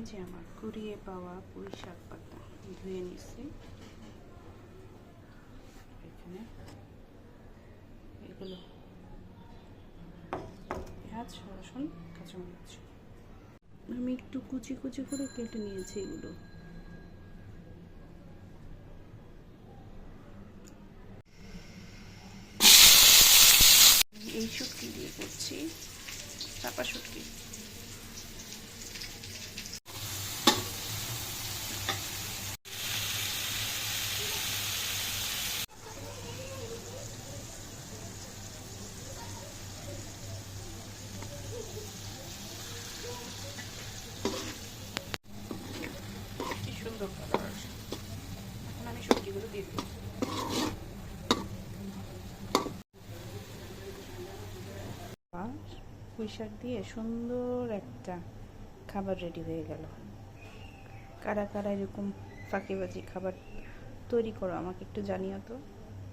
এই যে আমার কুড়িয়ে পাওয়া পুঁই শাক পাতা ধুয়ে নিচ্ছি। এখানে এগুলো পেঁয়াজ, রসুন, কাঁচামরিচ আমি একটু কুচি কুচি করে কেটে নিয়েছি। এগুলো এই শুটকি দিয়ে করছি, চাপা শুটকি। কি সুন্দর কালার। এখন আমি শুটকিগুলো দিয়ে দিই। পুঁই শাক দিয়ে সুন্দর একটা খাবার রেডি হয়ে গেল। কারা কারা এরকম ফাঁকিবাজি খাবার তৈরি করো আমাকে একটু জানিও তো।